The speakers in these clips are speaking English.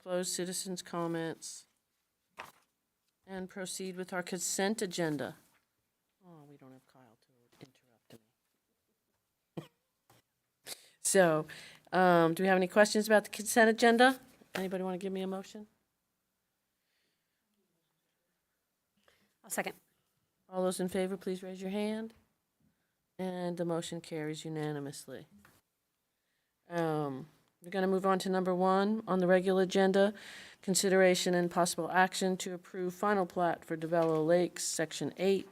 close citizens' comments, and proceed with our consent agenda. Oh, we don't have Kyle to interrupt me. So, do we have any questions about the consent agenda? Anybody want to give me a motion? I'll second. All those in favor, please raise your hand. And the motion carries unanimously. We're going to move on to number 1 on the regular agenda, consideration and possible action to approve final plat for DeVelo Lakes, Section 8,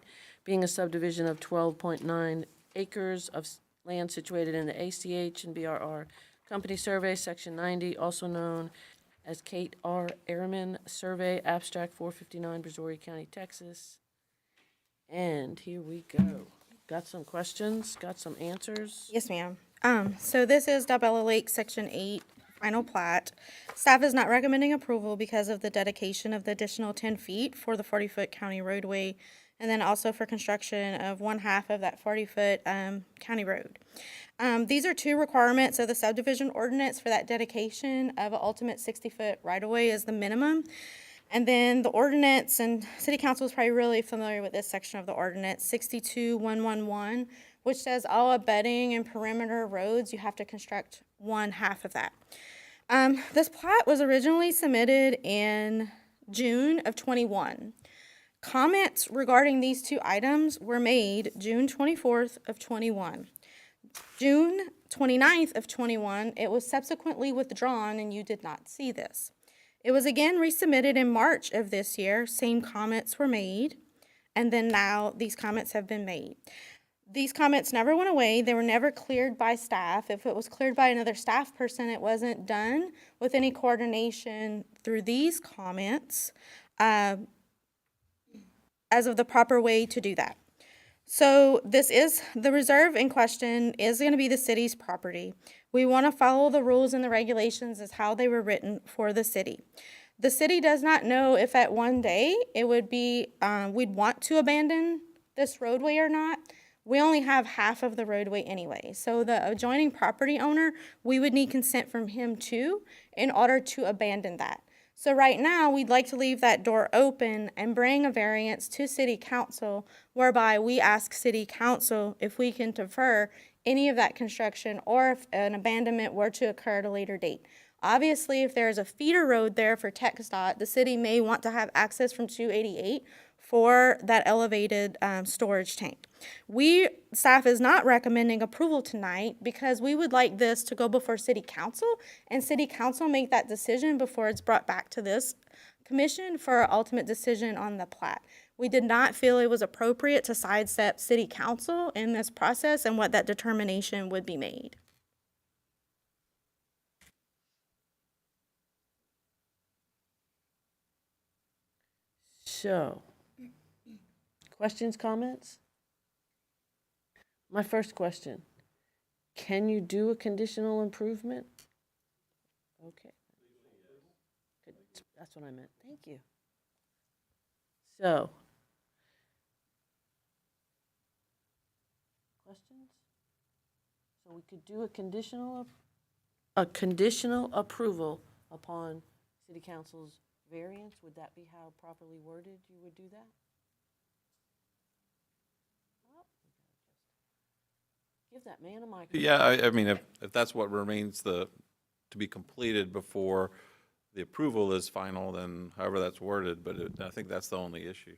being a subdivision of 12.9 acres of land situated in the ACH and BRR Company Survey, Section 90, also known as Kate R. Ehrman Survey, Abstract 459, Brazoria County, Texas. And here we go. Got some questions, got some answers. Yes, ma'am. So this is Dabella Lake, Section 8, final plat. Staff is not recommending approval because of the dedication of the additional 10 feet for the 40-foot county roadway, and then also for construction of 1/2 of that 40-foot county road. These are 2 requirements of the subdivision ordinance for that dedication of an ultimate 60-foot right-of-way is the minimum. And then the ordinance, and City Council is probably really familiar with this section of the ordinance, 62111, which says all abutting and perimeter roads, you have to construct 1/2 of that. This plat was originally submitted in June of 21. Comments regarding these 2 items were made June 24th of 21. June 29th of 21, it was subsequently withdrawn and you did not see this. It was again resubmitted in March of this year, same comments were made, and then now these comments have been made. These comments never went away, they were never cleared by staff. If it was cleared by another staff person, it wasn't done with any coordination through these comments as of the proper way to do that. So this is, the reserve in question is going to be the city's property. We want to follow the rules and the regulations as how they were written for the city. The city does not know if at one day it would be, we'd want to abandon this roadway or not. We only have 1/2 of the roadway anyway. So the adjoining property owner, we would need consent from him too in order to abandon that. So right now, we'd like to leave that door open and bring a variance to City Council whereby we ask City Council if we can defer any of that construction or if an abandonment were to occur at a later date. Obviously, if there's a feeder road there for TxDOT, the city may want to have access from 288 for that elevated storage tank. Staff is not recommending approval tonight because we would like this to go before City Council and City Council make that decision before it's brought back to this commission for an ultimate decision on the plat. We did not feel it was appropriate to sidestep City Council in this process and what that determination would be made. So, questions, comments? My first question, can you do a conditional improvement? Okay. Good. That's what I meant. Thank you. So, questions? So we could do a conditional approval upon City Council's variance. Would that be how properly worded you would do that? Give that man a microphone. Yeah, I mean, if that's what remains to be completed before the approval is final, then however that's worded, but I think that's the only issue.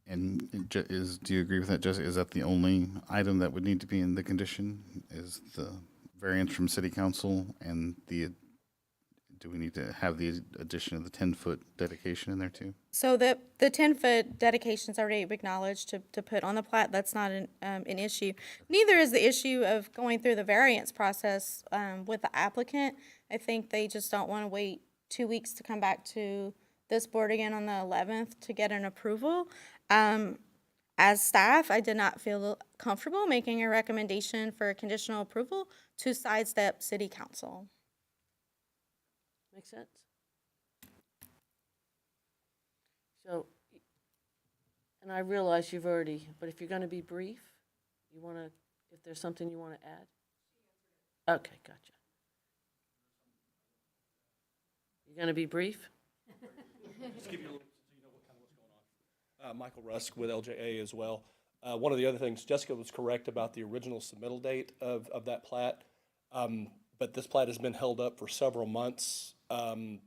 And do you agree with that, Jesse? Is that the only item that would need to be in the condition? Is the variance from City Council and do we need to have the addition of the 10-foot dedication in there too? So the 10-foot dedication is already acknowledged to put on the plat. That's not an issue. Neither is the issue of going through the variance process with the applicant. I think they just don't want to wait 2 weeks to come back to this board again on the 11th to get an approval. As staff, I did not feel comfortable making a recommendation for conditional approval to sidestep City Council. Make sense? So, and I realize you've already, but if you're going to be brief, you want to, if there's something you want to add? Okay, gotcha. You gonna be brief? Just give you a little, so you know what kind of what's going on. Michael Rusk with LJA as well. One of the other things, Jessica was correct about the original submittal date of that plat. But this plat has been held up for several months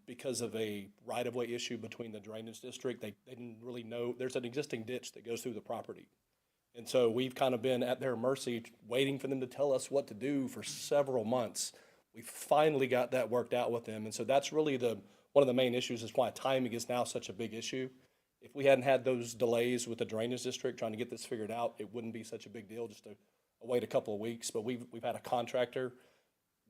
because of a right-of-way issue between the drainage district. They didn't really know, there's an existing ditch that goes through the property. And so we've kind of been at their mercy, waiting for them to tell us what to do for several months. We finally got that worked out with them. And so that's really one of the main issues is why timing is now such a big issue. If we hadn't had those delays with the drainage district trying to get this figured out, it wouldn't be such a big deal, just to wait a couple of weeks. But we've had a contractor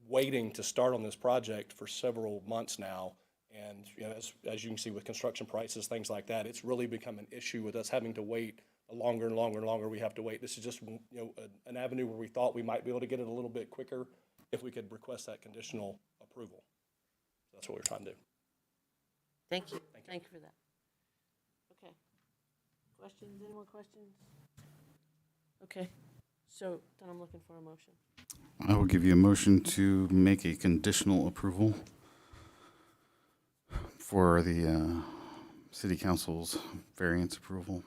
waiting to start on this project for several months now. And, you know, as you can see with construction prices, things like that, it's really become an issue with us having to wait longer and longer and longer we have to wait. This is just, you know, an avenue where we thought we might be able to get it a little bit quicker if we could request that conditional approval. That's what we're trying to do. Thank you. Thank you for that. Okay. Questions? Any more questions? Okay. So then I'm looking for a motion. I will give you a motion to make a conditional approval for the city council's variance approval.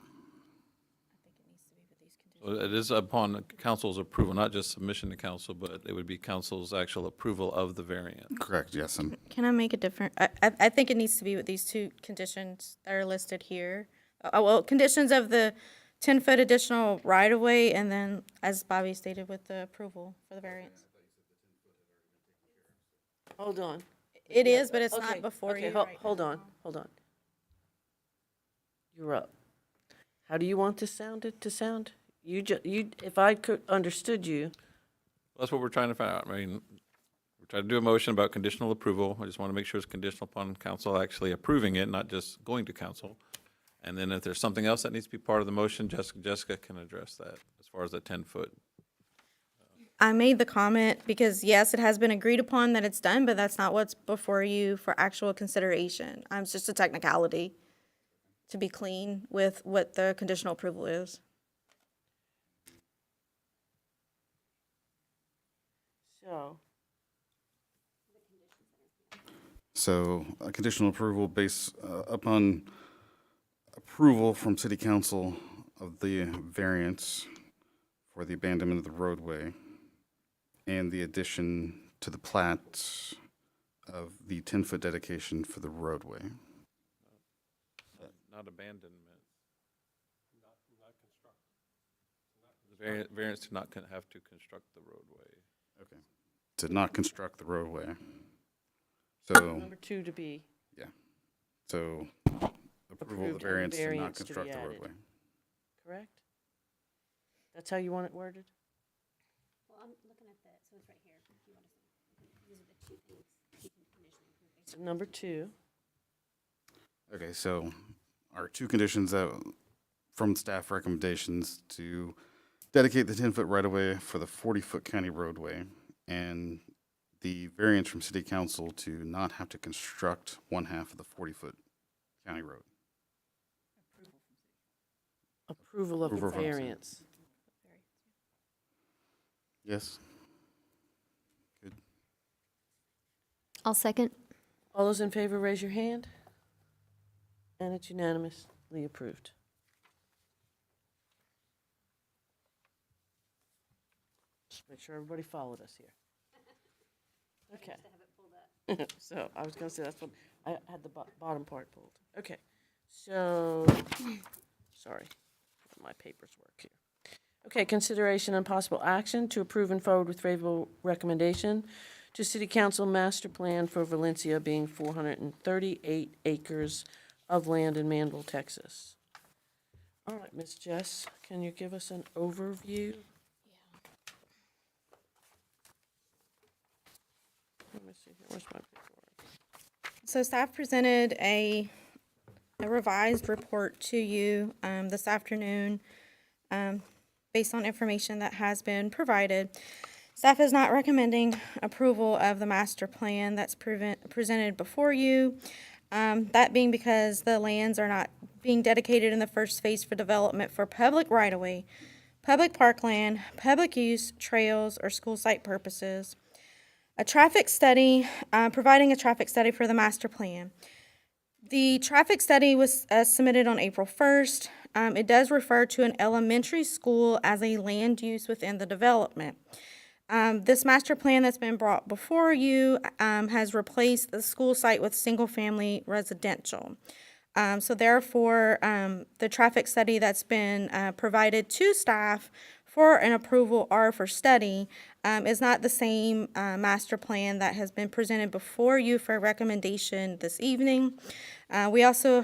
So it is upon council's approval, not just submission to council, but it would be council's actual approval of the variant. Correct, yes. And Can I make a different, I think it needs to be with these two conditions that are listed here. Well, conditions of the 10-foot additional right-of-way, and then, as Bobby stated, with the approval for the variance. Hold on. It is, but it's Okay, not before okay, you ho- right Hold now. on. You're up. How do you want this to sound? If I could understood you, That's what we're trying to find out. I mean, we're trying to do a motion about conditional approval. I just want to make sure it's conditional upon council actually approving it, not just going to council. And then if there's something else that needs to be part of the motion, Jessica can address that as far as the 10-foot. I made the comment because, yes, it has been agreed upon that it's done, but that's not what's before you for actual consideration. It's just a technicality to be clean with what the conditional approval is. so a conditional approval based upon approval from city council of the variance for the abandonment of the roadway and the addition to the plat of the 10-foot dedication for the roadway. Not abandonment. The variance to not have to construct the roadway. Okay. To not construct the roadway. So, number 2 to be, so approval of Approved the and variance to not variance to be construct the added. roadway. correct? That's how you want it worded? Well, I'm looking at the, so it's right here. If you want to, these are the two things you can conditionally approve based on. Number 2, Okay, so our two conditions that, from staff recommendations to dedicate the 10-foot right-of-way for the 40-foot county roadway and the variance from city council to not have to construct one half of the 40-foot county road. approval of the Approval from- variance. Yes? I'll second. All those in favor, raise your hand. And it's unanimously approved. Just make sure everybody followed us here. Okay. So, I was gonna say, that's what, I had the bottom part pulled. Okay, so, sorry, my papers work here. Okay, consideration and possible action to approve and forward with favorable recommendation to City Council Master Plan for Valencia being 438 acres of land in Manvel, Texas. All right, Ms. Jess, can you give us an overview? Let me see here, where's my paperwork? So staff presented a revised report to you this afternoon based on information that has been provided. Staff is not recommending approval of the master plan that's presented before you. That being because the lands are not being dedicated in the first phase for development for public right-of-way, public parkland, public use, trails, or school site purposes. A traffic study, providing a traffic study for the master plan. The traffic study was submitted on April 1st. It does refer to an elementary school as a land use within the development. This master plan that's been brought before you has replaced the school site with single-family residential. So therefore, the traffic study that's been provided to staff for an approval or for study is not the same master plan that has been presented before you for recommendation this evening. We also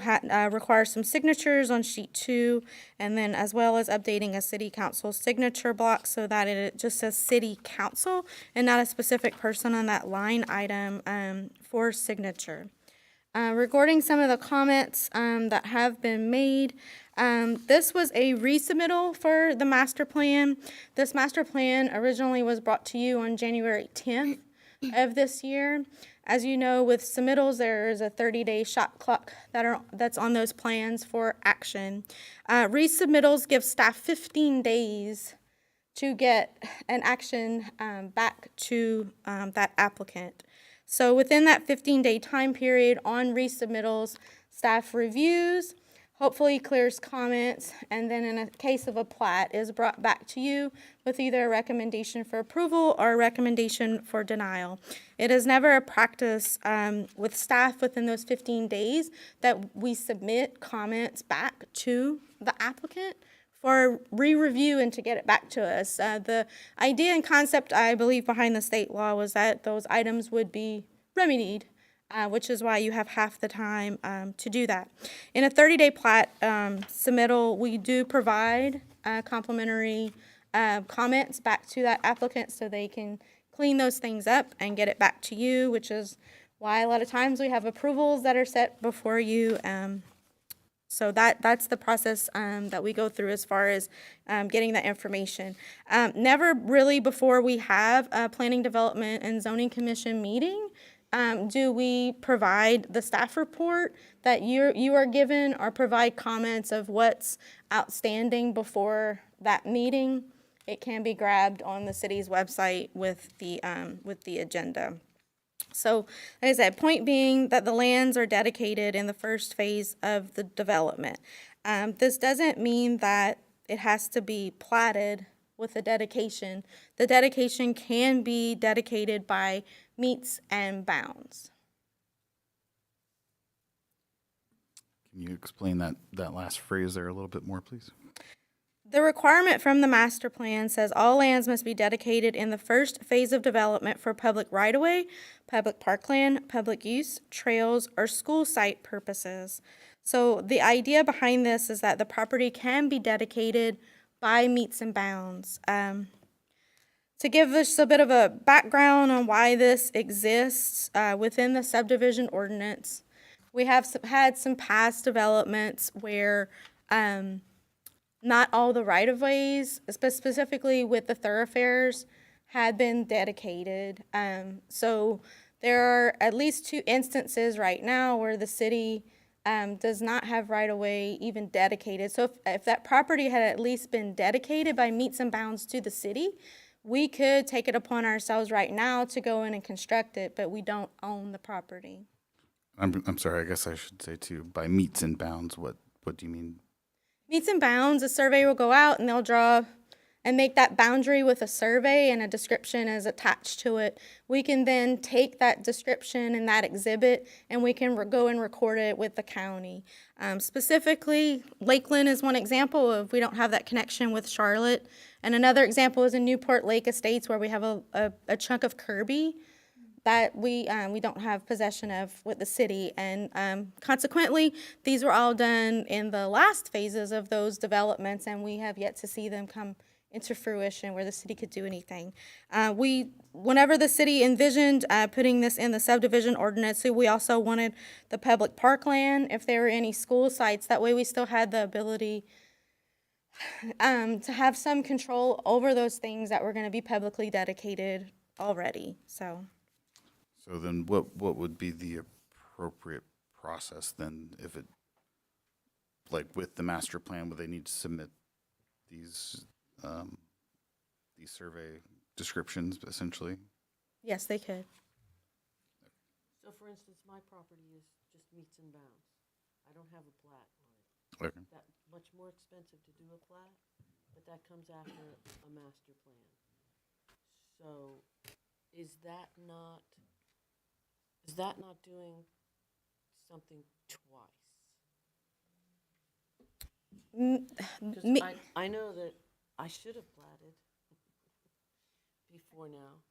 require some signatures on sheet 2, and then as well as updating a city council signature block so that it just says city council and not a specific person on that line item for signature. Regarding some of the comments that have been made, this was a resubmittal for the master plan. This master plan originally was brought to you on January 10th of this year. As you know, with submittals, there is a 30-day shot clock that's on those plans for action. Resubmittals give staff 15 days to get an action back to that applicant. So within that 15-day time period on resubmittals, staff reviews, hopefully clears comments, and then in a case of a plat is brought back to you with either a recommendation for approval or a recommendation for denial. It is never a practice with staff within those 15 days that we submit comments back to the applicant for re-review and to get it back to us. The idea and concept, I believe, behind the state law was that those items would be remedied, which is why you have half the time to do that. In a 30-day plat submittal, we do provide complimentary comments back to that applicant so they can clean those things up and get it back to you, which is why a lot of times we have approvals that are set before you. So that's the process that we go through as far as getting that information. Never really before we have a planning development and zoning commission meeting do we provide the staff report that you are given or provide comments of what's outstanding before that meeting. It can be grabbed on the city's website with the agenda. So, like I said, point being that the lands are dedicated in the first phase of the development. This doesn't mean that it has to be platted with a dedication. The dedication can be dedicated by meets and bounds. Can you explain that last phrase there a little bit more, please? The requirement from the master plan says all lands must be dedicated in the first phase of development for public right-of-way, public parkland, public use, trails, or school site purposes. So the idea behind this is that the property can be dedicated by meets and bounds. To give us a bit of a background on why this exists within the subdivision ordinance, we have had some past developments where not all the right-of-ways, specifically with the thoroughfares, had been dedicated. So there are at least 2 instances right now where the city does not have right-of-way even dedicated. So if that property had at least been dedicated by meets and bounds to the city, we could take it upon ourselves right now to go in and construct it, but we don't own the property. I'm sorry, I guess I should say too, by meets and bounds, what do you mean? Meets and bounds, a survey will go out and they'll draw and make that boundary with a survey and a description is attached to it. We can then take that description and that exhibit and we can go and record it with the county. Specifically, Lakeland is one example of we don't have that connection with Charlotte. And another example is in Newport Lake Estates where we have a chunk of Kirby that we don't have possession of with the city. And consequently, these were all done in the last phases of those developments, and we have yet to see them come into fruition where the city could do anything. Whenever the city envisioned putting this in the subdivision ordinance, we also wanted the public parkland, if there were any school sites, that way we still had the ability to have some control over those things that were going to be publicly dedicated already, so. So then what would be the appropriate process then if it, like with the master plan, would they need to submit these survey descriptions essentially? Yes, they could. So for instance, my property is just meets and bounds. I don't have a plat on it. Okay. That much more expensive to do a plat, but that comes after a master plan. So is that not doing something twice? Because Me- I know that I should have platted before now,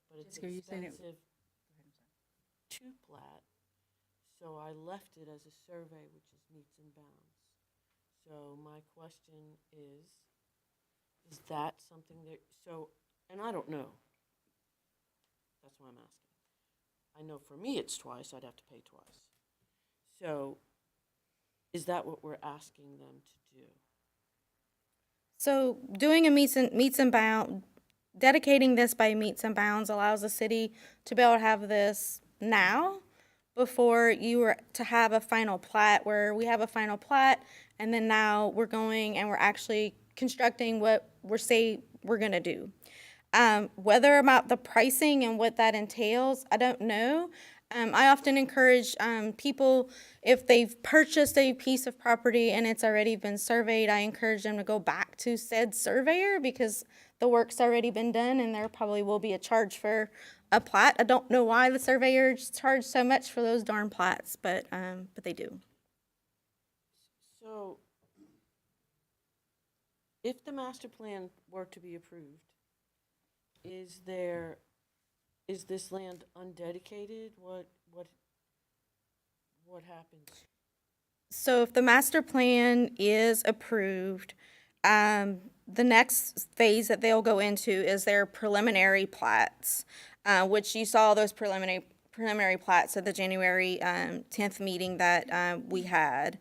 but it's Jessica, are you saying it- expensive to plat. So I left it as a survey, which is meets and bounds. So my question is that something that, so, and I don't know. That's why I'm asking. I know for me it's twice, I'd have to pay twice. So is that what we're asking them to do? So doing a meets and bound, dedicating this by meets and bounds allows the city to be able to have this now before you were to have a final plat, where we have a final plat and then now we're going and we're actually constructing what we're gonna do. Whether about the pricing and what that entails, I don't know. I often encourage people, if they've purchased a piece of property and it's already been surveyed, I encourage them to go back to said surveyor because the work's already been done and there probably will be a charge for a plat. I don't know why the surveyors charge so much for those darn plats, but they do. So if the master plan were to be approved, is this land undedicated? What happens? So if the master plan is approved, the next phase that they'll go into is their preliminary plats, which you saw those preliminary plats at the January 10th meeting that we had.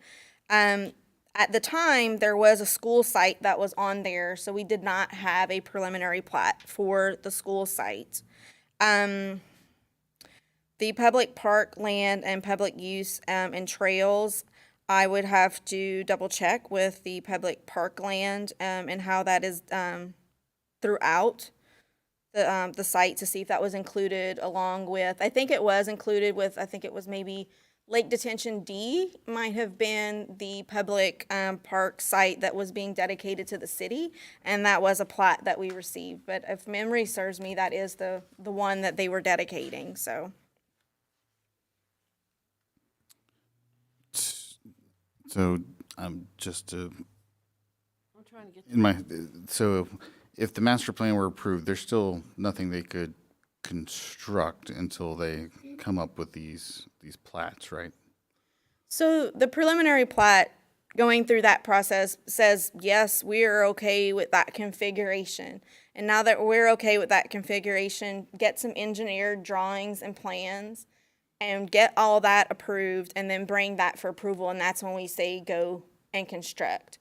At the time, there was a school site that was on there, so we did not have a preliminary plat for the school site. The public park land and public use and trails, I would have to double check with the public park land and how that is throughout the site to see if that was included along with, I think it was included with, I think it was maybe Lake Detention D might have been the public park site that was being dedicated to the city, and that was a plat that we received. But if memory serves me, that is the one that they were dedicating, so. So, just to, I'm trying to get, in my, so if the master plan were approved, there's still nothing they could construct until they come up with these plats, right? So the preliminary plat, going through that process, says, yes, we are okay with that configuration. And now that we're okay with that configuration, get some engineered drawings and plans and get all that approved and then bring that for approval. And that's when we say go and construct.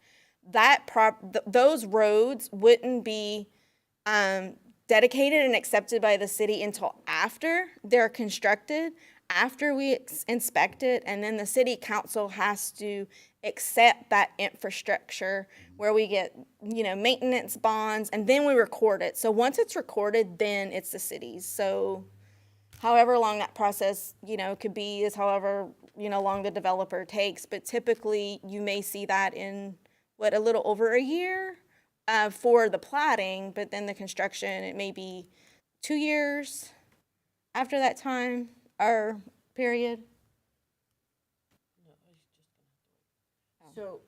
Those roads wouldn't be dedicated and accepted by the city until after they're constructed, after we inspect it, and then the city council has to accept that infrastructure where we get, maintenance bonds, and then we record it. So once it's recorded, then it's the city's. So however long that process, could be is however, long the developer takes. But typically, you may see that in, a little over a year for the platting, but then the construction, it may be 2 years after that time or period. so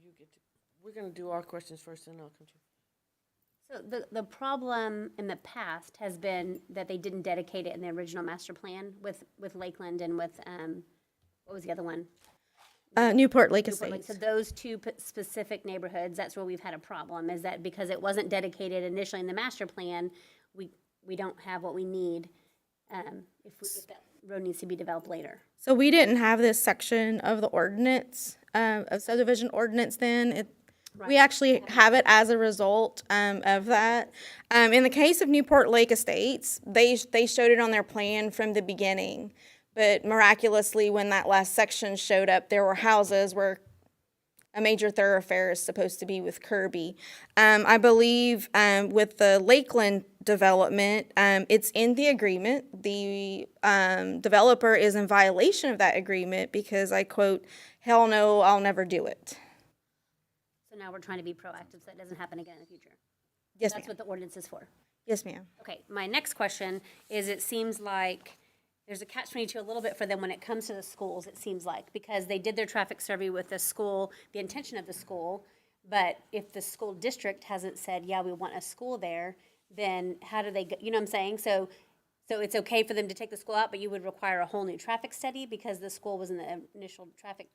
you get to, we're gonna do our questions first, and I'll come to you. So the problem in the past has been that they didn't dedicate it in the original master plan with Lakeland and with, what was the other one? Newport Lake Newport Lake. Estates. So those two specific neighborhoods, that's where we've had a problem, is that because it wasn't dedicated initially in the master plan, we don't have what we need if that road needs to be developed later. So we didn't have this section of the ordinance, of subdivision ordinance then. We actually have it as a result of that. In the case of Newport Lake Estates, they showed it on their plan from the beginning. But miraculously, when that last section showed up, there were houses where a major thoroughfare is supposed to be with Kirby. I believe with the Lakeland development, it's in the agreement. The developer is in violation of that agreement because I quote, "Hell no, I'll never do it." So now we're trying to be proactive so that doesn't happen again in the future. Yes, That's ma'am. what the ordinance is for. Yes, ma'am. Okay, my next question is, it seems like there's a catch-22 a little bit for them when it comes to the schools, it seems like, because they did their traffic survey with the school, the intention of the school, but if the school district hasn't said, yeah, we want a school there, then how do they, you know what I'm saying? So it's okay for them to take the school out, but you would require a whole new traffic study because the school was in the initial traffic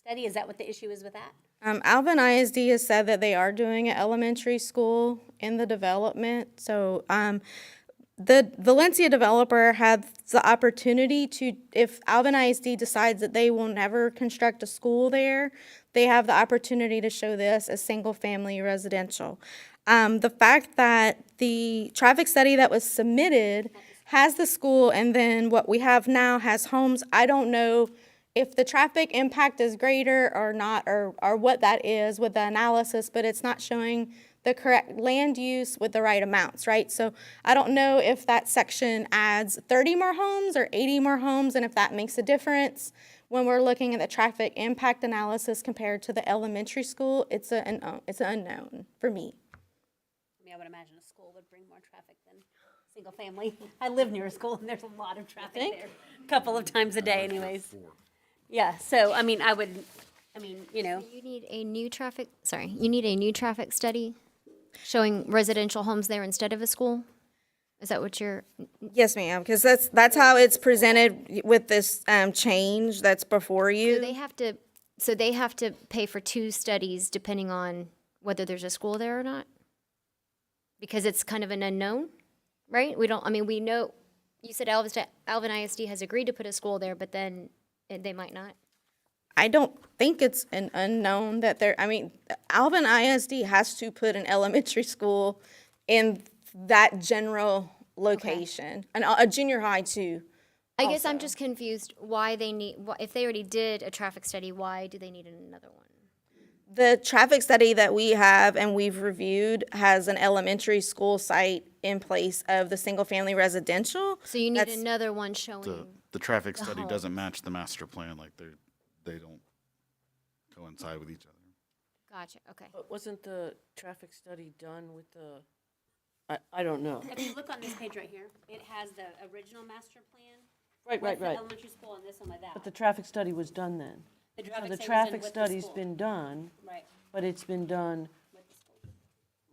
study? Is that what the issue is with that? Alvin ISD has said that they are doing an elementary school in the development. So the Valencia developer has the opportunity to, if Alvin ISD decides that they will never construct a school there, they have the opportunity to show this as single-family residential. The fact that the traffic study that was submitted has the school and then what we have now has homes, I don't know if the traffic impact is greater or not, or what that is with the analysis, but it's not showing the correct land use with the right amounts, right? So I don't know if that section adds 30 more homes or 80 more homes, and if that makes a difference. When we're looking at the traffic impact analysis compared to the elementary school, it's an unknown for me. I mean, I would imagine a school would bring more traffic than single family. I live near a school and there's a lot of traffic there, a couple of times a day anyways. Yeah, so, I mean, you know, You need a new traffic, you need a new traffic study showing residential homes there instead of a school? Is that what you're, Yes, ma'am, because that's how it's presented with this change that's before you. so they have to pay for two studies depending on whether there's a school there or not? Because it's kind of an unknown, right? We know, you said Alvin ISD has agreed to put a school there, but then they might not. I don't think it's an unknown that Alvin ISD has to put an elementary school in that general location, and a junior high too. I guess I'm just confused why they need, if they already did a traffic study, why do they need another one? The traffic study that we have and we've reviewed has an elementary school site in place of the single-family residential. So you need That's- another one showing, The traffic The study home. doesn't match the master plan, like they don't coincide with each other. gotcha, okay. But wasn't the traffic study done with the, I don't know. if you look on this page right here, it has the original master plan. Right, with right, the right. elementary school and this one with that. But the traffic study was done then. The So traffic the study was done traffic with the study's school. been done, Right, but it's been done with the school.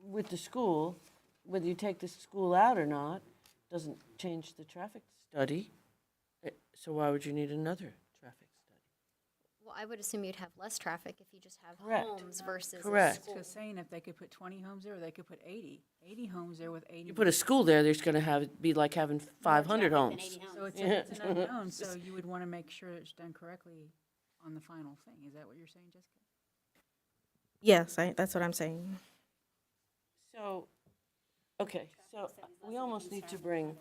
with the school. Whether you take the school out or not, doesn't change the traffic study. So why would you need another traffic study? Well, I would assume you'd have less traffic if you just have Correct. homes versus a Correct. school. Just saying if they could put 20 homes there, or they could put 80 homes there with 80. You put a school there, there's gonna be like having 500 Traffic than homes. 80 So homes. it's an unknown, so you would want to make sure it's done correctly on the final thing. Is that what you're saying, Jessica? Yes, that's what I'm saying. So, okay, so we almost need to bring,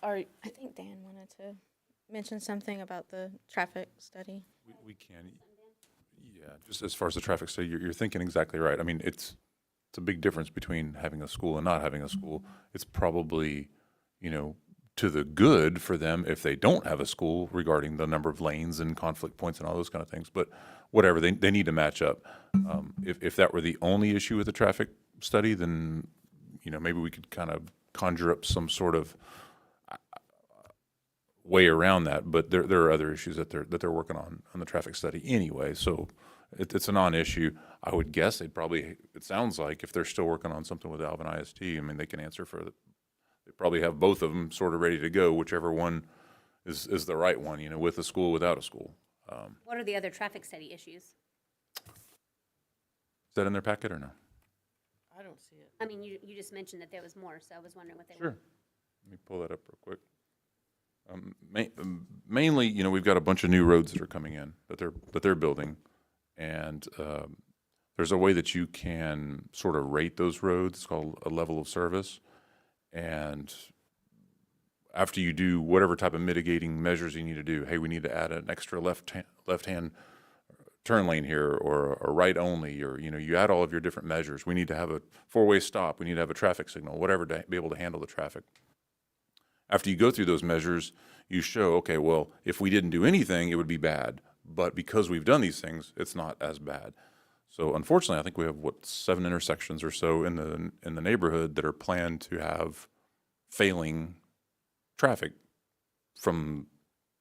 our, I think Dan wanted to mention something about the traffic study. We can, yeah, just as far as the traffic study, you're thinking exactly right. I mean, it's a big difference between having a school and not having a school. It's probably, to the good for them if they don't have a school regarding the number of lanes and conflict points and all those kind of things. But whatever, they need to match up. If that were the only issue with the traffic study, then, maybe we could kind of conjure up some sort of way around that. But there are other issues that they're working on the traffic study anyway. So it's a non-issue. I would guess it sounds like if they're still working on something with Alvin ISD, I mean, they can answer for they probably have both of them sort of ready to go, whichever one is the right one, with a school, without a school. What are the other traffic study issues? Is that in their packet or no? I don't see it. I mean, you just mentioned that there was more, so I was wondering what they Sure. were. Let me pull that up real quick. Mainly, we've got a bunch of new roads that are coming in that they're building, and there's a way that you can sort of rate those roads. It's called a level of service, and after you do whatever type of mitigating measures you need to do, hey, we need to add an extra left-hand turn lane here or a right only, or, you know, you add all of your different measures. We need to have a four-way stop. We need to have a traffic signal, whatever, to be able to handle the traffic. After you go through those measures, you show, okay, well, if we didn't do anything, it would be bad. But because we've done these things, it's not as bad. So unfortunately, I think we have, 7 intersections or so in the neighborhood that are planned to have failing traffic from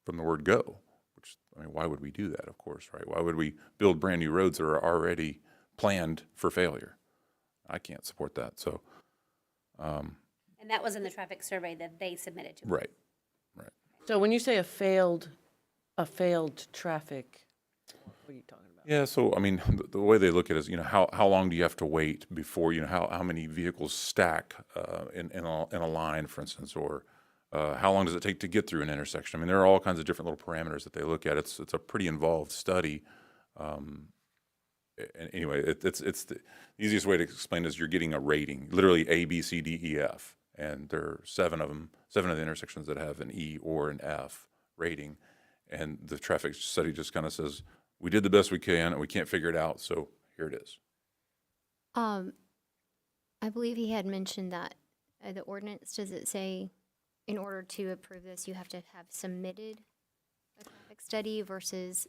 the word go. Which, I mean, why would we do that, of course, right? Why would we build brand-new roads that are already planned for failure? I can't support that, so. And that was in the traffic survey that they submitted to us. Right. So when you say a failed traffic, what are you talking about? Yeah, so, I mean, the way they look at it is, you know, how long do you have to wait before, you know, how many vehicles stack in a line, for instance, or how long does it take to get through an intersection? I mean, there are all kinds of different little parameters that they look at. It's a pretty involved study. And anyway, it's the easiest way to explain it is you're getting a rating, literally A, B, C, D, E, F. And there are 7 of them, 7 of the intersections that have an E or an F rating. And the traffic study just kind of says, we did the best we can and we can't figure it out, so here it is. I believe he had mentioned that the ordinance, does it say, in order to approve this, you have to have submitted a traffic study versus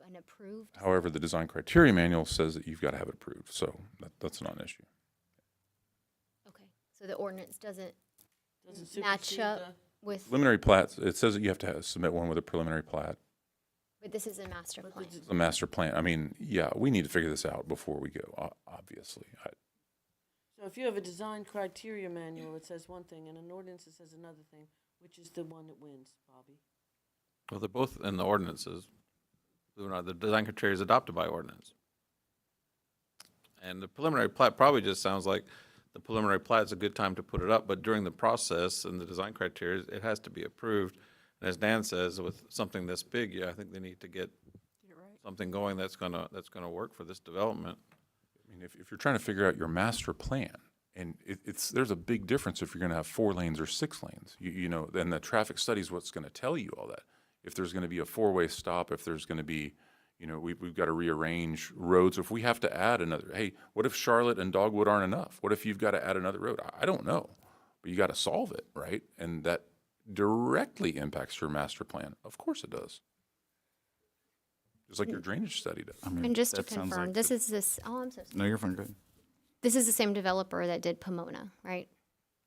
an approved? However, the design criteria manual says that you've got to have it approved, so that's not an issue. Okay, so the ordinance doesn't Doesn't match supersede up the- with, Preliminary plats, it says that you have to submit one with a preliminary plat, but this is a master plan. the master plan. I mean, yeah, we need to figure this out before we go, obviously. So if you have a design criteria manual, it says one thing, and an ordinance, it says another thing, which is the one that wins, Bobby? Well, they're both in the ordinances. Believe it or not, the design criteria is adopted by ordinance. And the preliminary plat probably just sounds like the preliminary plat is a good time to put it up, but during the process and the design criteria, it has to be approved. And as Dan says, with something this big, yeah, I think they need to get something going that's gonna work for this development. I mean, if you're trying to figure out your master plan, and there's a big difference if you're gonna have 4 lanes or 6 lanes. You know, then the traffic study is what's gonna tell you all that. If there's gonna be a 4-way stop, if there's gonna be, you know, we've got to rearrange roads. If we have to add another, hey, what if Charlotte and Dogwood aren't enough? What if you've got to add another road? I don't know, but you got to solve it, right? And that directly impacts your master plan. Of course it does. Just like your drainage study does. I mean, And just to that sounds confirm, like this the- is this, oh, I'm so sorry. No, you're fine, go ahead. This is the same developer that did Pomona, right?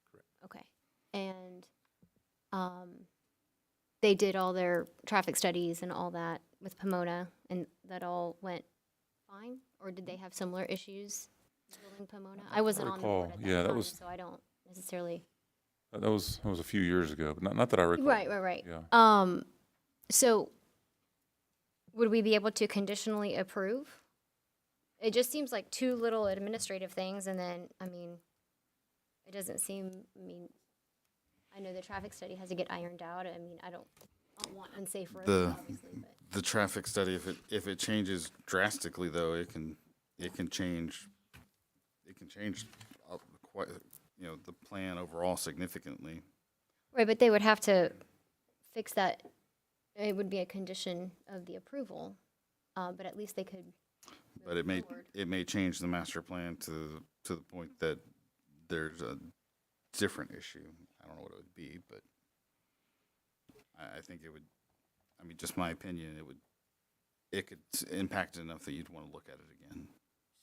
Correct. Okay. And they did all their traffic studies and all that with Pomona, and that all went fine? Or did they have similar issues building Pomona? I wasn't on the board recall. at Yeah, that that time, was- so I don't necessarily. That was a few years ago, but not that I recall. Right. Yeah. So would we be able to conditionally approve? It just seems like 2 little administrative things, and then, I mean, it doesn't seem, I know the traffic study has to get ironed out. I mean, I don't want unsafe roads, obviously, but. The traffic study, if it changes drastically, though, it can change quite, you know, the plan overall significantly. Right, but they would have to fix that. It would be a condition of the approval, but at least they could. But it may change the master plan to the point that there's a different issue. I don't know what it would be, but I think it would, I mean, just my opinion, it could impact it enough that you'd want to look at it again.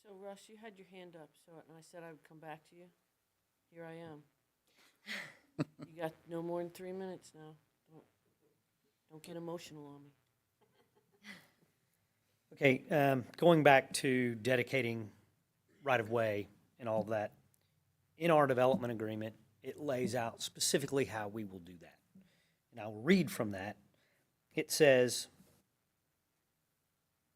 So Russ, you had your hand up, and I said I would come back to you. Here I am. You got no more than 3 minutes now. Don't get emotional on me. Okay, going back to dedicating right-of-way and all of that, in our development agreement, it lays out specifically how we will do that. And I'll read from that. It says,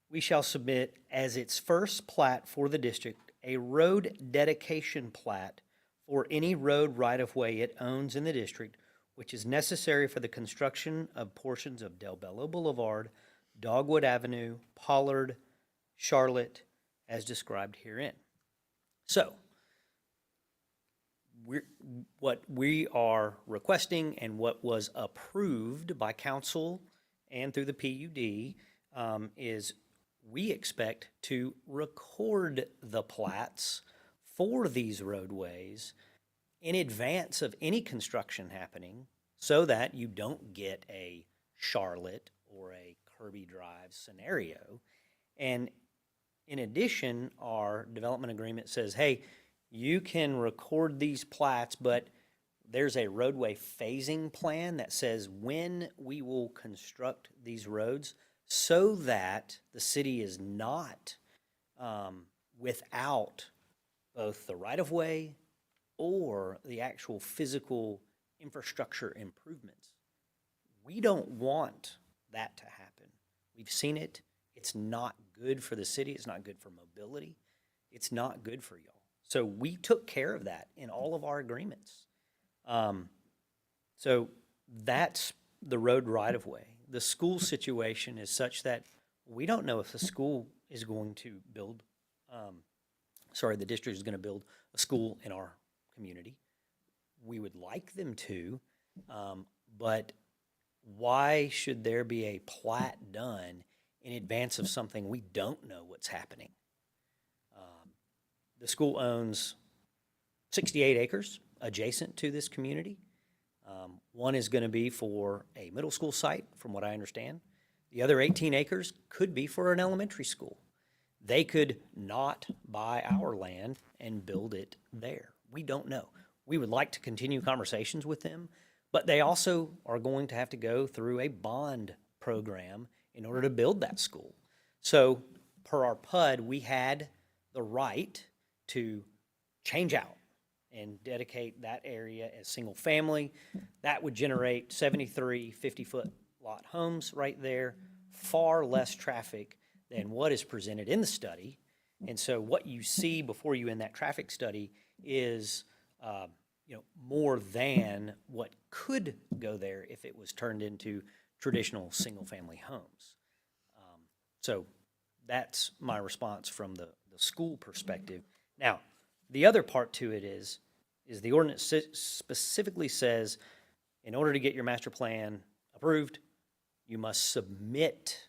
"We shall submit as its first plat for the district a road dedication plat for any road right-of-way it owns in the district, which is necessary for the construction of portions of Del Bello Boulevard, Dogwood Avenue, Pollard, Charlotte, as described herein." So, what we are requesting and what was approved by council and through the PUD is we expect to record the plats for these roadways in advance of any construction happening so that you don't get a Charlotte or a Kirby Drive scenario. And in addition, our development agreement says, hey, you can record these plats, but there's a roadway phasing plan that says when we will construct these roads so that the city is not without both the right-of-way or the actual physical infrastructure improvements. We don't want that to happen. We've seen it. It's not good for the city. It's not good for mobility. It's not good for y'all. So we took care of that in all of our agreements. So that's the road right-of-way. The school situation is such that we don't know if the school is going to build, the district is going to build a school in our community. We would like them to, but why should there be a plat done in advance of something we don't know what's happening? The school owns 68 acres adjacent to this community. One is going to be for a middle school site, from what I understand. The other 18 acres could be for an elementary school. They could not buy our land and build it there. We don't know. We would like to continue conversations with them, but they also are going to have to go through a bond program in order to build that school. So per our PUD, we had the right to change out and dedicate that area as single family. That would generate 73 50-foot lot homes right there, far less traffic than what is presented in the study. And so what you see before you in that traffic study is more than what could go there if it was turned into traditional single-family homes. So that's my response from the school perspective. Now, the other part to it is the ordinance specifically says, in order to get your master plan approved, you must submit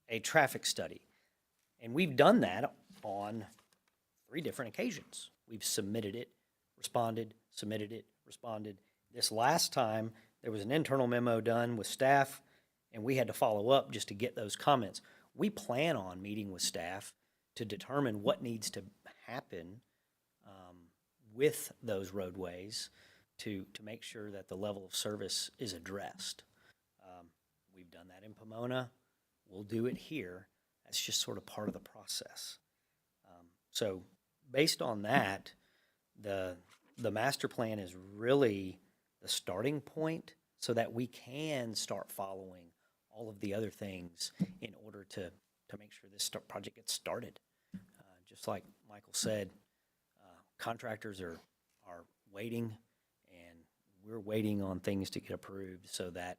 a traffic study. And we've done that on 3 different occasions. We've submitted it, responded, submitted it, responded. This last time, there was an internal memo done with staff, and we had to follow up just to get those comments. We plan on meeting with staff to determine what needs to happen with those roadways to make sure that the level of service is addressed. We've done that in Pomona. We'll do it here. That's just sort of part of the process. So based on that, the master plan is really the starting point so that we can start following all of the other things in order to make sure this project gets started. Just like Michael said, contractors are waiting, and we're waiting on things to get approved so that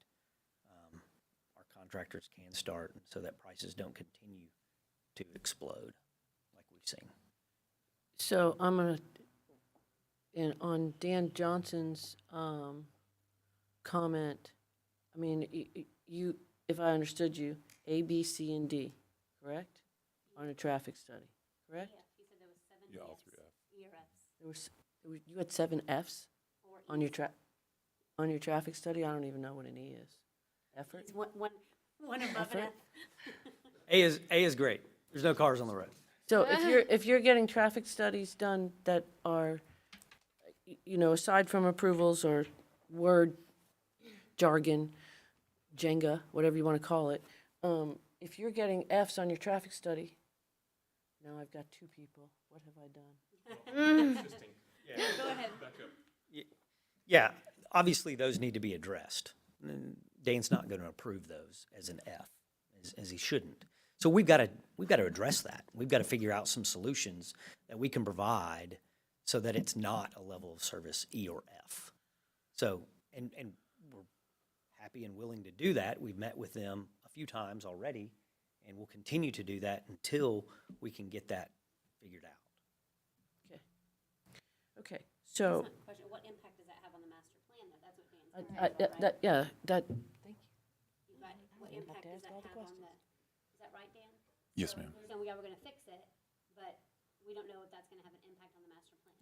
our contractors can start and so that prices don't continue to explode like we've seen. So I'm gonna, on Dan Johnson's comment, I mean, you, if I understood you, A, B, C, and D, correct? On a traffic study, correct? He said there was 7 Yeah, all 3 ERFs. You had 7 Fs on your traffic study? I don't even know what an E is. Effort? It's one above an Effort? F. A is great. There's no cars on the road. So if you're getting traffic studies done that are, aside from approvals or word jargon, Jenga, whatever you want to call it, if you're getting Fs on your traffic study, now I've got 2 people. What have I done? Go ahead. Yeah, obviously those need to be addressed. Dane's not going to approve those as an F, as he shouldn't. So we've got to address that. We've got to figure out some solutions that we can provide so that it's not a level of service E or F. So, and we're happy and willing to do that. We've met with them a few times already, and we'll continue to do that until we can get that figured out. Okay, so, Question, what impact does that have on the master plan, though? That's what Dan's concerned about, right? thank you. Right. What impact does that have on the, is that right, Dan? Yes, ma'am. We're saying we are gonna fix it, but we don't know if that's gonna have an impact on the master plan.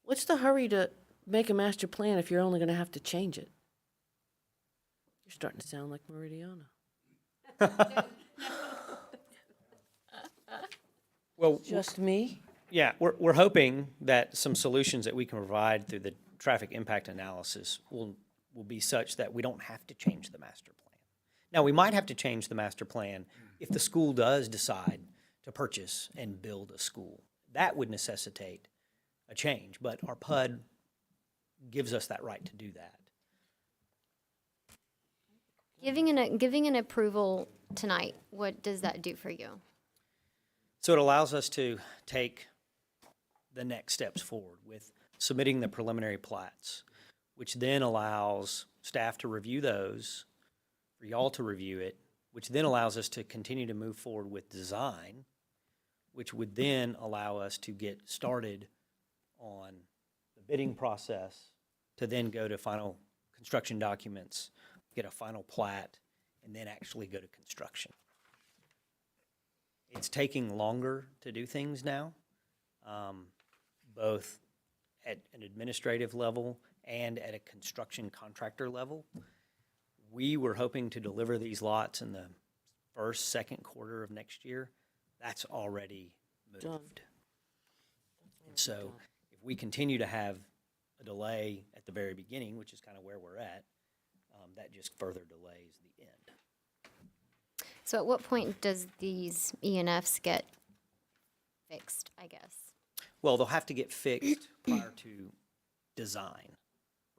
What's the hurry to make a master plan if you're only gonna have to change it? You're starting to sound like Meridiana. Well, Just me? yeah, we're hoping that some solutions that we can provide through the traffic impact analysis will be such that we don't have to change the master plan. Now, we might have to change the master plan if the school does decide to purchase and build a school. That would necessitate a change, but our PUD gives us that right to do that. Giving an approval tonight, what does that do for you? So it allows us to take the next steps forward with submitting the preliminary plats, which then allows staff to review those, for y'all to review it, which then allows us to continue to move forward with design, which would then allow us to get started on the bidding process, to then go to final construction documents, get a final plat, and then actually go to construction. It's taking longer to do things now, both at an administrative level and at a construction contractor level. We were hoping to deliver these lots in the first, second quarter of next year. That's already moved. Done. And so if we continue to have a delay at the very beginning, which is kind of where we're at, that just further delays the end. So at what point does these ENFs get fixed, I guess? Well, they'll have to get fixed prior to design,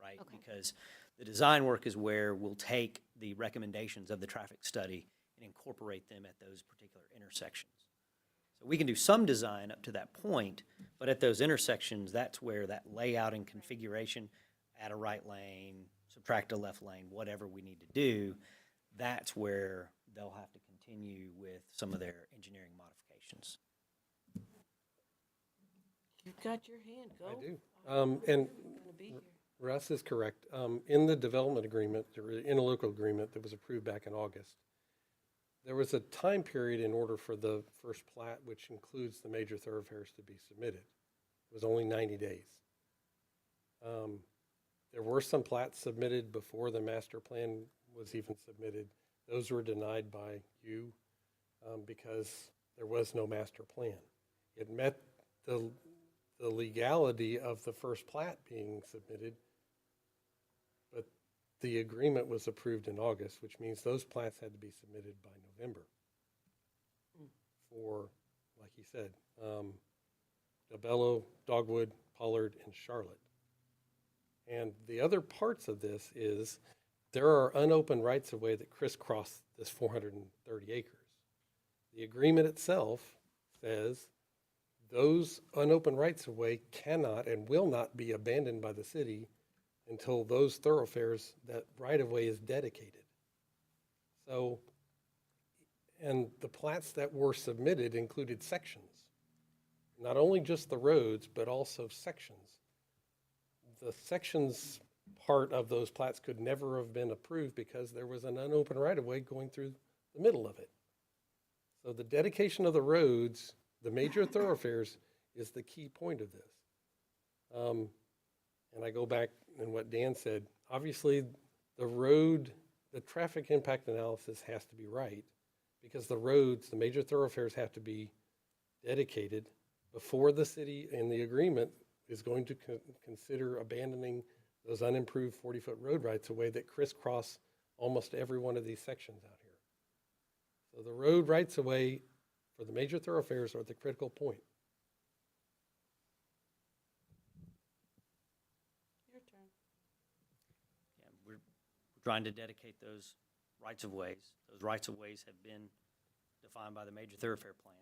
right? Okay. Because the design work is where we'll take the recommendations of the traffic study and incorporate them at those particular intersections. So we can do some design up to that point, but at those intersections, that's where that layout and configuration, add a right lane, subtract a left lane, whatever we need to do, that's where they'll have to continue with some of their engineering modifications. You've got your hand, go. I do. And Russ is correct. In the development agreement, the interlocal agreement that was approved back in August, there was a time period in order for the first plat, which includes the major thoroughfares, to be submitted. It was only 90 days. There were some plats submitted before the master plan was even submitted. Those were denied by you because there was no master plan. It met the legality of the first plat being submitted, but the agreement was approved in August, which means those plats had to be submitted by November for, like you said, DeBello, Dogwood, Pollard, and Charlotte. And the other parts of this is there are unopened rights-of-way that crisscross this 430 acres. The agreement itself says those unopened rights-of-way cannot and will not be abandoned by the city until those thoroughfares, that right-of-way is dedicated. So, and the plats that were submitted included sections, not only just the roads, but also sections. The sections part of those plats could never have been approved because there was an unopened right-of-way going through the middle of it. So the dedication of the roads, the major thoroughfares, is the key point of this. And I go back and what Dan said, obviously the traffic impact analysis has to be right because the roads, the major thoroughfares have to be dedicated before the city in the agreement is going to consider abandoning those unimproved 40-foot road rights-of-way that crisscross almost every one of these sections out here. So the road rights-of-way for the major thoroughfares are the critical point. Your turn. Yeah, we're trying to dedicate those rights-of-ways. Those rights-of-ways have been defined by the major thoroughfare plan.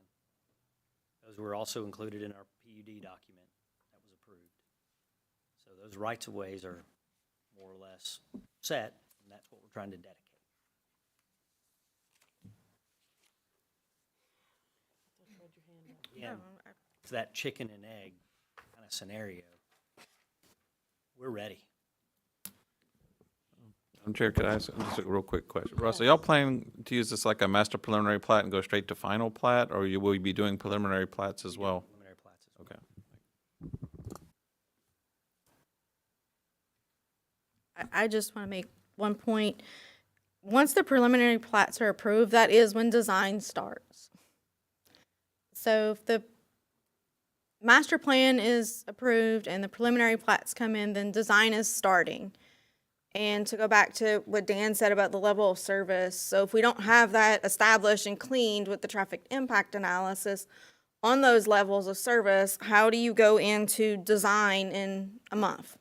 Those were also included in our PUD document that was approved. So those rights-of-ways are more or less set, and that's what we're trying to dedicate. Again, it's that chicken and egg kind of scenario. We're ready. Madam Chair, could I ask just a real quick question? Russ, are y'all planning to use this like a master preliminary plat and go straight to final plat, or will you be doing preliminary plats as well? Preliminary plats as well. Okay. I just want to make one point. Once the preliminary plats are approved, that is when design starts. So if the master plan is approved and the preliminary plats come in, then design is starting. And to go back to what Dan said about the level of service, so if we don't have that established and cleaned with the traffic impact analysis on those levels of service, how do you go into design in a month?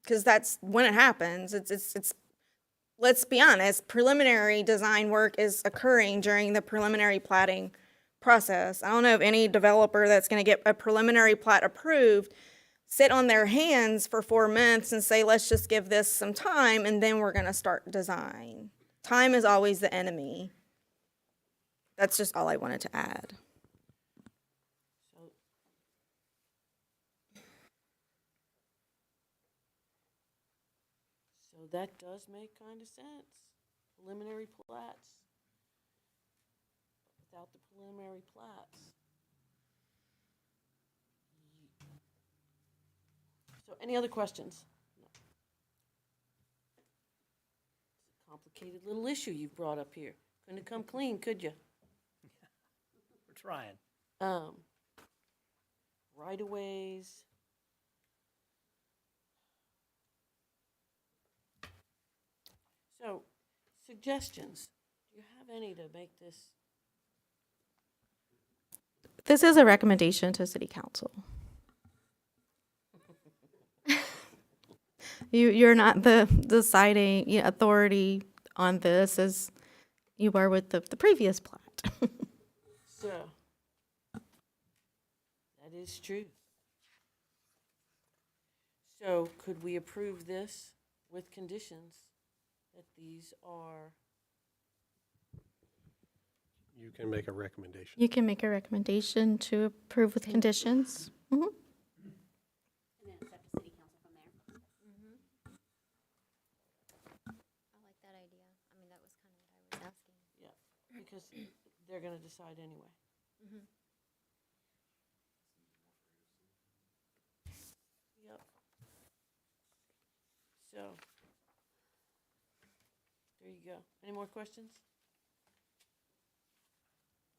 Because that's when it happens. It's let's be honest, preliminary design work is occurring during the preliminary platting process. I don't know of any developer that's going to get a preliminary plat approved, sit on their hands for 4 months and say, let's just give this some time and then we're going to start design. Time is always the enemy. That's just all I wanted to add. So that does make kind of sense. Preliminary plats. Without the preliminary plats. So any other questions? No. It's a complicated little issue you've brought up here. Couldn't have come clean, could you? We're trying. Right-of-ways. So, suggestions. Do you have any to make this? This is a recommendation to City Council. You're not the deciding authority on this as you were with the previous plat. So, that is true. So, could we approve this with conditions that these are? You can make a recommendation. You can make a recommendation to approve with conditions. Mhm. And then it's up to city council from there. I like that idea. I mean, that was kind of what I was asking. Yeah, because they're gonna decide anyway. Yep. So, there you go. Any more questions?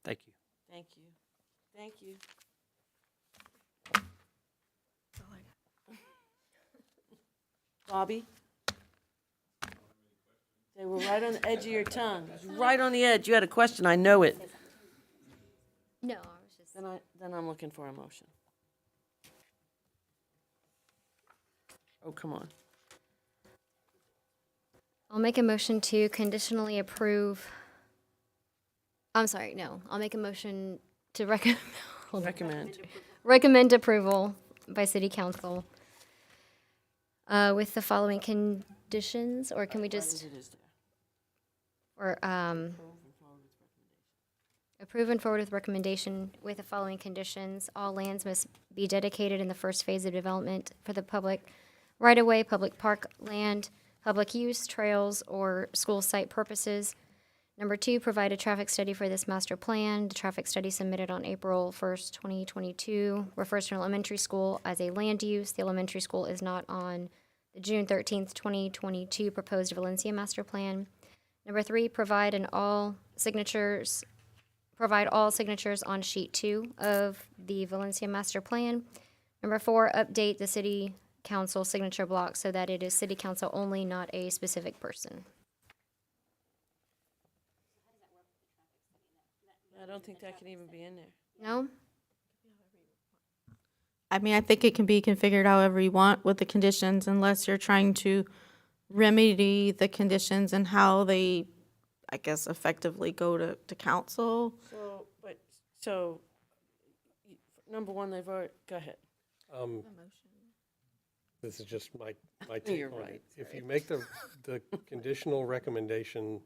Thank you. Thank you. Thank you. Bobby? They were right on the edge of your tongue. It was right on the edge. You had a question, I know it. No, I was just. Then I'm looking for a motion. Oh, come on. I'll make a motion to conditionally approve. I'm sorry, no. I'll make a motion to Recommend. recommend approval by city council with the following conditions, or can we just, It is there. or approve and forward with recommendation with the following conditions. All lands must be dedicated in the first phase of development for the public right-of-way, public park land, public use, trails, or school site purposes. Number 2, provide a traffic study for this master plan. The traffic study submitted on April 1st, 2022 refers to an elementary school as a land use. The elementary school is not on the June 13th, 2022 proposed Valencia master plan. Number 3, provide all signatures on sheet 2 of the Valencia master plan. Number 4, update the city council signature block so that it is city council only, not a specific person. I don't think that can even be in there. No? I mean, I think it can be configured however you want with the conditions unless you're trying to remedy the conditions and how they, I guess, effectively go to council. So, number one, they've already, go ahead. This is just my You're take on right, it. If you make the conditional recommendation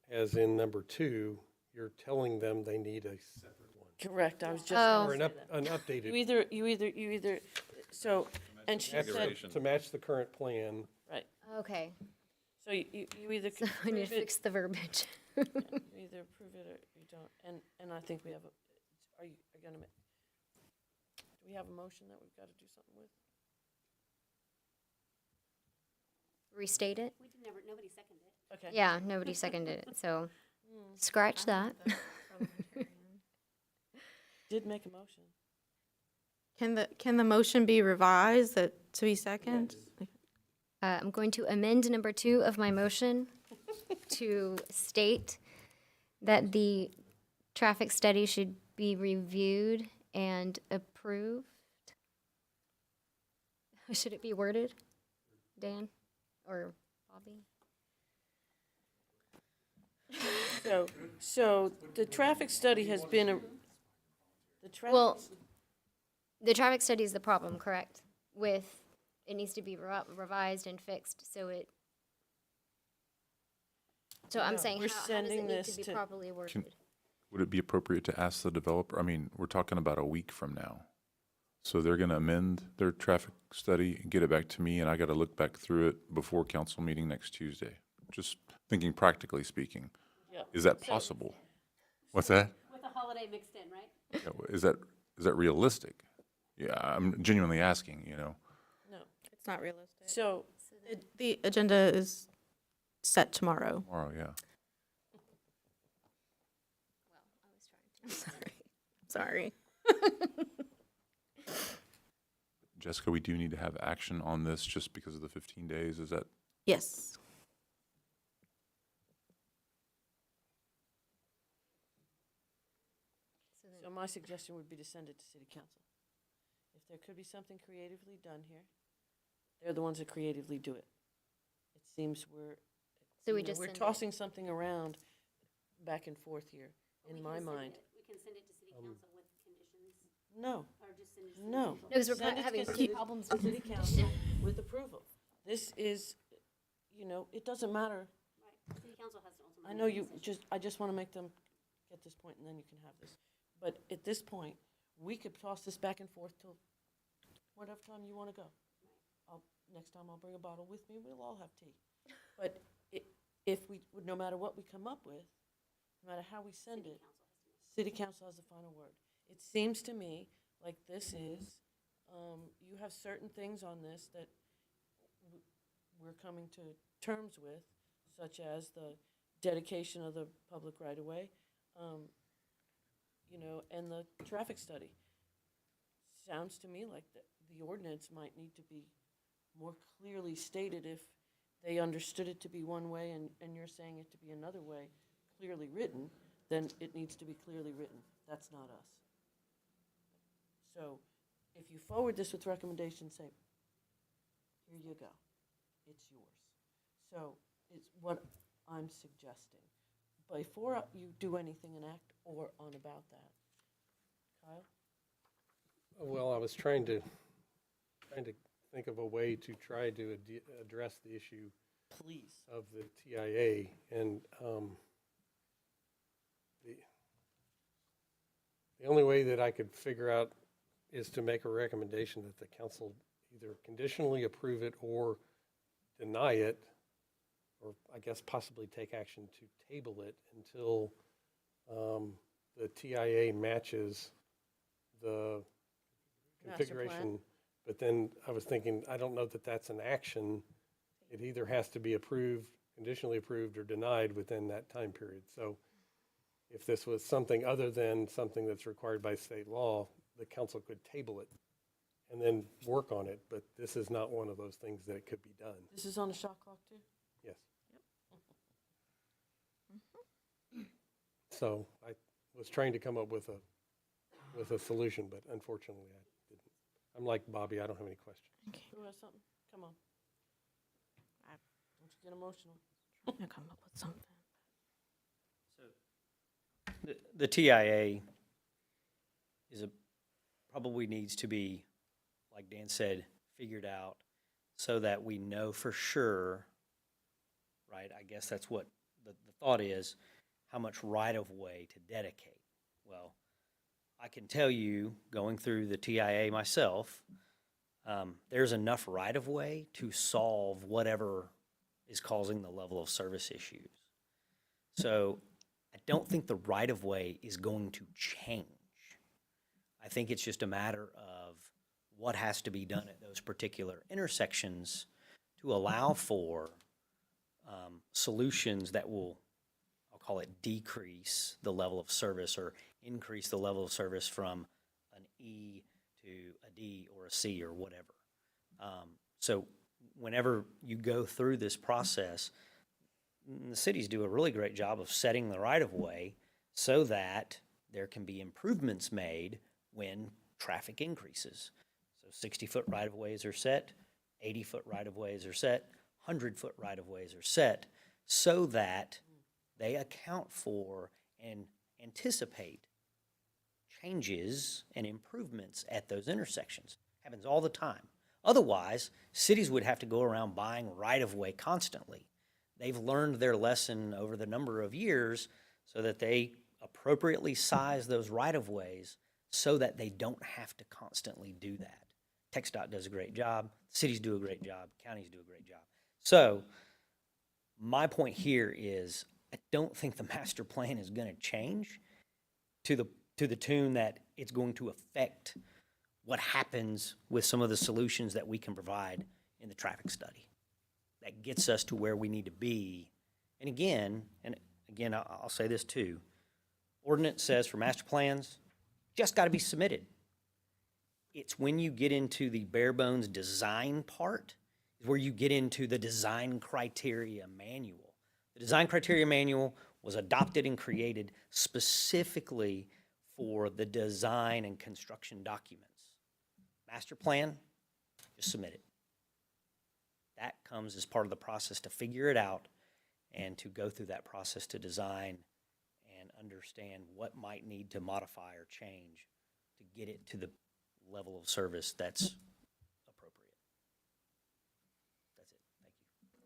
as in number 2, you're telling them they need a separate one. Correct, I was just. Oh. Or an updated. You either, so, and she Match said, Configuration. To match the current plan. right, Okay, so you either so I need approve to it, fix the verbiage. you either approve it or you don't, and I think we have are you gonna do we have a motion that we've gotta do something with? Restate it? We did never, nobody seconded it. Okay. Yeah, nobody seconded it, so scratch that. Did make a motion. Can the motion be revised to be second? I'm going to amend number 2 of my motion to state that the traffic study should be reviewed and approved. Should it be worded, Dan or Bobby? So the traffic study has been the traffic. Well, the traffic study is the problem, correct? With, it needs to be revised and fixed, so I'm saying, we're how does sending it need this to be to- properly worded? Would it be appropriate to ask the developer, I mean, we're talking about a week from now. So they're gonna amend their traffic study and get it back to me, and I gotta look back through it before council meeting next Tuesday. Just thinking practically speaking. Yeah. Is that possible? What's that? With a holiday mixed in, right? Yeah, Is that realistic? Yeah, I'm genuinely asking, you know. No. It's not realistic. So, The agenda is set tomorrow. Tomorrow, yeah. Sorry. Jessica, we do need to have action on this just because of the 15 days. Is that, Yes. so my suggestion would be to send it to city council. If there could be something creatively done here, they're the ones that creatively do it. It seems So we you know, just we're send it. tossing something around back and forth here, in my mind. We can send it to city council with conditions, No, or just send it to city no. council. No, because we're Send it to having city- problems to city council with approval. This is, you know, it doesn't matter. Right, city council has to ultimately. I know make a you decision. I just want to make them get this point and then you can have this. But at this point, we could toss this back and forth till whatever time you want to go. Next time I'll bring a bottle with me, we'll all have tea. But if we, no matter what we come up with, no matter how we send it, city council has the final word. It seems to me like this is, you have certain things on this that we're coming to terms with, such as the dedication of the public right-of-way, you know, and the traffic study. Sounds to me like the ordinance might need to be more clearly stated if they understood it to be one way and you're saying it to be another way, clearly written, then it needs to be clearly written. That's not us. So if you forward this with recommendations, say, here you go, it's yours. So it's what I'm suggesting. Before you do anything in act or on about that. Kyle? Well, I was trying to think of a way to try to address the issue Please. of the TIA, and the only way that I could figure out is to make a recommendation that the council either conditionally approve it or deny it, or I guess possibly take action to table it until the TIA matches the Master plan. configuration. But then I was thinking, I don't know that that's an action. It either has to be approved, conditionally approved, or denied within that time period. So if this was something other than something that's required by state law, the council could table it and then work on it. But this is not one of those things that it could be done. This is on the shot clock too? Yes. So I was trying to come up with a solution, but unfortunately I didn't. I'm like Bobby, I don't have any questions. Who has something? Come on. Don't you get emotional. I'll come up with something. The TIA probably needs to be, like Dan said, figured out so that we know for sure, right? I guess that's what the thought is, how much right-of-way to dedicate. Well, I can tell you, going through the TIA myself, there's enough right-of-way to solve whatever is causing the level of service issues. So I don't think the right-of-way is going to change. I think it's just a matter of what has to be done at those particular intersections to allow for solutions that will, I'll call it, decrease the level of service or increase the level of service from an E to a D or a C or whatever. So whenever you go through this process, the cities do a really great job of setting the right-of-way so that there can be improvements made when traffic increases. So 60-foot right-of-ways are set, 80-foot right-of-ways are set, 100-foot right-of-ways are set so that they account for and anticipate changes and improvements at those intersections. Happens all the time. Otherwise, cities would have to go around buying right-of-way constantly. They've learned their lesson over the number of years so that they appropriately size those right-of-ways so that they don't have to constantly do that. TxDOT does a great job, cities do a great job, counties do a great job. So my point here is I don't think the master plan is going to change to the tune that it's going to affect what happens with some of the solutions that we can provide in the traffic study. That gets us to where we need to be. And again, I'll say this too. Ordinance says for master plans, just got to be submitted. It's when you get into the bare bones design part is where you get into the design criteria manual. The design criteria manual was adopted and created specifically for the design and construction documents. Master plan, just submit it. That comes as part of the process to figure it out and to go through that process to design and understand what might need to modify or change to get it to the level of service that's appropriate. That's it. Thank you.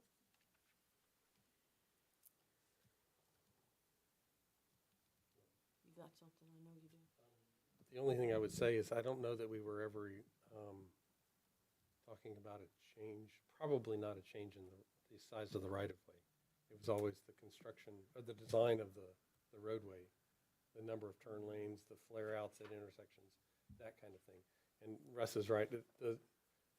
You got something, I know you do. The only thing I would say is I don't know that we were ever talking about a change, probably not a change in the size of the right-of-way. It was always the construction, or the design of the roadway, the number of turn lanes, the flare-outs at intersections, that kind of thing. And Russ is right, it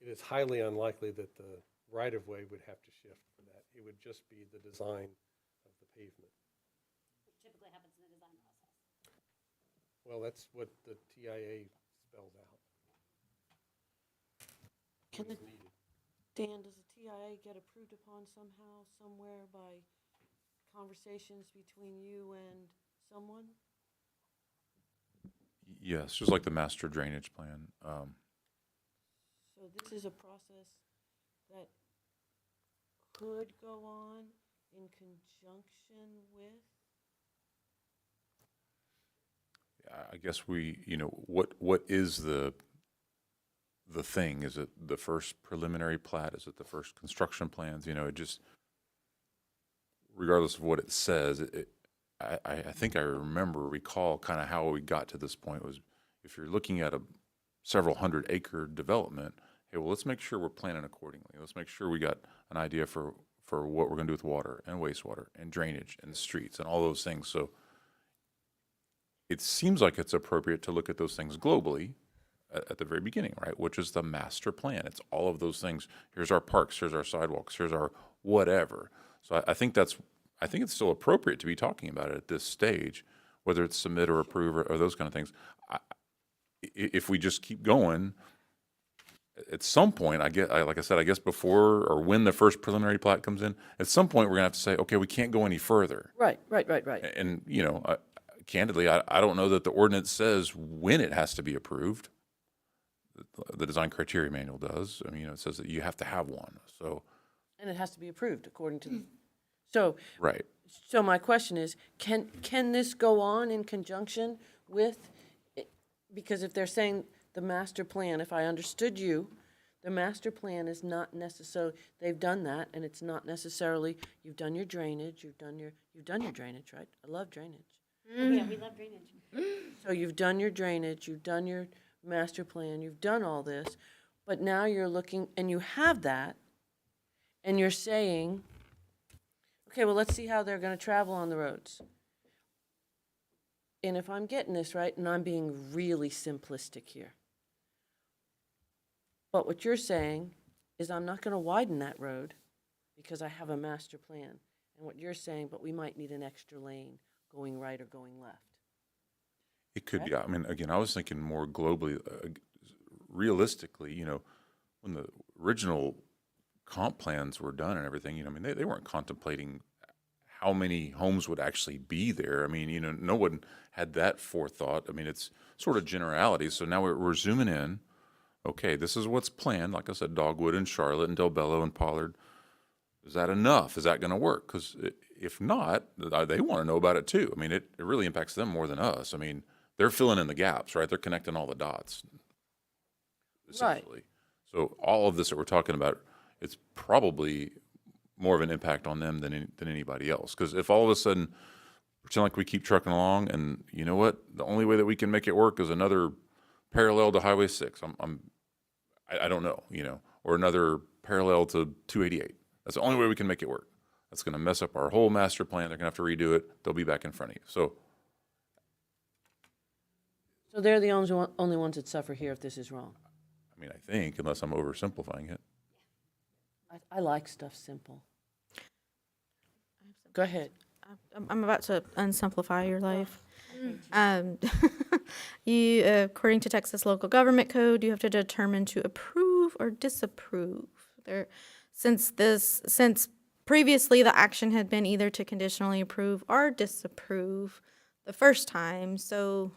is highly unlikely that the right-of-way would have to shift for that. It would just be the design of the pavement. Which typically happens in the design process. Well, that's what the TIA spells out. Can What the, is needed. Dan, does the TIA get approved upon somehow, somewhere by conversations between you and someone? Yes, just like the master drainage plan. So this is a process that could go on in conjunction with? I guess what is the thing? Is it the first preliminary plat? Is it the first construction plans? It just, regardless of what it says, I think I recall kind of how we got to this point was if you're looking at a several 100-acre development, hey, well, let's make sure we're planning accordingly. Let's make sure we got an idea for what we're going to do with water and wastewater and drainage and the streets and all those things. So it seems like it's appropriate to look at those things globally at the very beginning, right? Which is the master plan. It's all of those things. Here's our parks, here's our sidewalks, here's our whatever. So I think it's still appropriate to be talking about it at this stage, whether it's submit or approve or those kind of things. If we just keep going, at some point, like I said, I guess before or when the first preliminary plat comes in, at some point we're gonna have to say, okay, we can't go any further. Right. And, candidly, I don't know that the ordinance says when it has to be approved. The design criteria manual does. I mean, it says that you have to have one, so. And it has to be approved according to, so. Right. So my question is, can this go on in conjunction with, because if they're saying the master plan, if I understood you, the master plan is not necessarily, they've done that, and it's not necessarily, you've done your drainage, you've done your drainage, right? I love drainage. Yeah, we love drainage. So you've done your drainage, you've done your master plan, you've done all this. But now you're looking, and you have that, and you're saying, okay, well, let's see how they're gonna travel on the roads. And if I'm getting this right, and I'm being really simplistic here, but what you're saying is I'm not gonna widen that road because I have a master plan. And what you're saying, but we might need an extra lane going right or going left. It could be. I mean, again, I was thinking more globally, realistically, you know, when the original comp plans were done and everything, you know, I mean, they weren't contemplating how many homes would actually be there. I mean, you know, no one had that forethought. I mean, it's sort of generalities. So now we're zooming in. Okay, this is what's planned. Like I said, Dogwood and Charlotte and Del Bello and Pollard. Is that enough? Is that going to work? Because if not, they want to know about it too. I mean, it really impacts them more than us. I mean, they're filling in the gaps, right? They're connecting all the dots, essentially. So all of this that we're talking about, it's probably more of an impact on them than anybody else. Because if all of a sudden, pretend like we keep trucking along, and you know what, the only way that we can make it work is another parallel to Highway 6. I don't know, you know, or another parallel to 288. That's the only way we can make it work. That's going to mess up our whole master plan. They're going to have to redo it. They'll be back in front of you. So they're the only ones that suffer here if this is wrong. I mean, I think, unless I'm oversimplifying it. I like stuff simple. Go ahead. I'm about to unsimplify your life. You, according to Texas Local Government Code, you have to determine to approve or disapprove. Since previously the action had been either to conditionally approve or disapprove the first time, so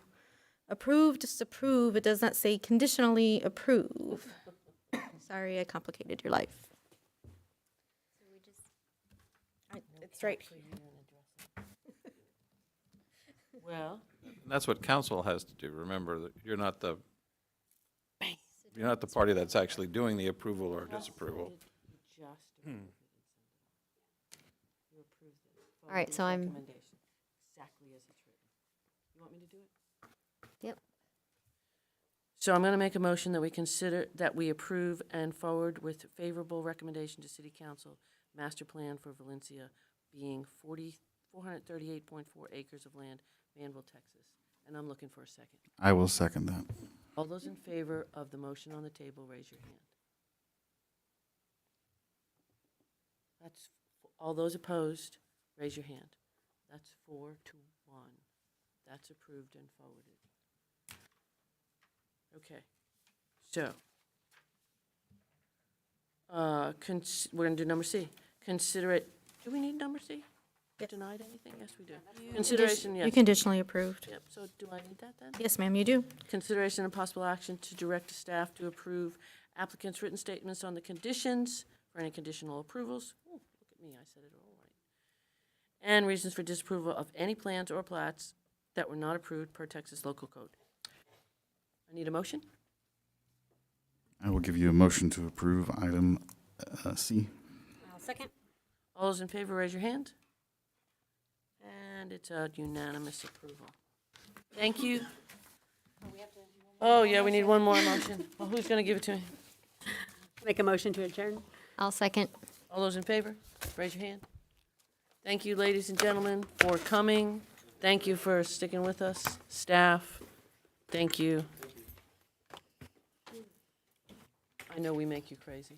approve, disapprove, it does not say conditionally approve. Sorry, I complicated your life. It's right here. Well, That's what council has to do. Remember that you're not the party that's actually doing the approval or disapproval. All right, so I'm, exactly as it's written. You want me to do it? yep. So I'm going to make a motion that we approve and forward with favorable recommendation to City Council, master plan for Valencia being 438.4 acres of land, Manvel, Texas. And I'm looking for a second. I will second that. All those in favor of the motion on the table, raise your hand. All those opposed, raise your hand. That's 4-1. That's approved and forwarded. Okay, so, we're gonna do number C. Consider it, do we need number C? Denied anything? Yes, we do. Consideration, You yes. conditionally approved. Yep, so do I need that then? Yes, ma'am, you do. Consideration and possible action to direct staff to approve applicants' written statements on the conditions for any conditional approvals. Ooh, look at me, I said it all right. And reasons for disapproval of any plans or plats that were not approved per Texas local code. I need a motion? I will give you a motion to approve item C. I'll second. All those in favor, raise your hand. And it's a unanimous approval. Thank you. Oh, yeah, we need one more motion. Well, who's gonna give it to me? Make a motion to adjourn. I'll second. All those in favor, raise your hand. Thank you, ladies and gentlemen, for coming. Thank you for sticking with us. Staff, thank you. I know we make you crazy.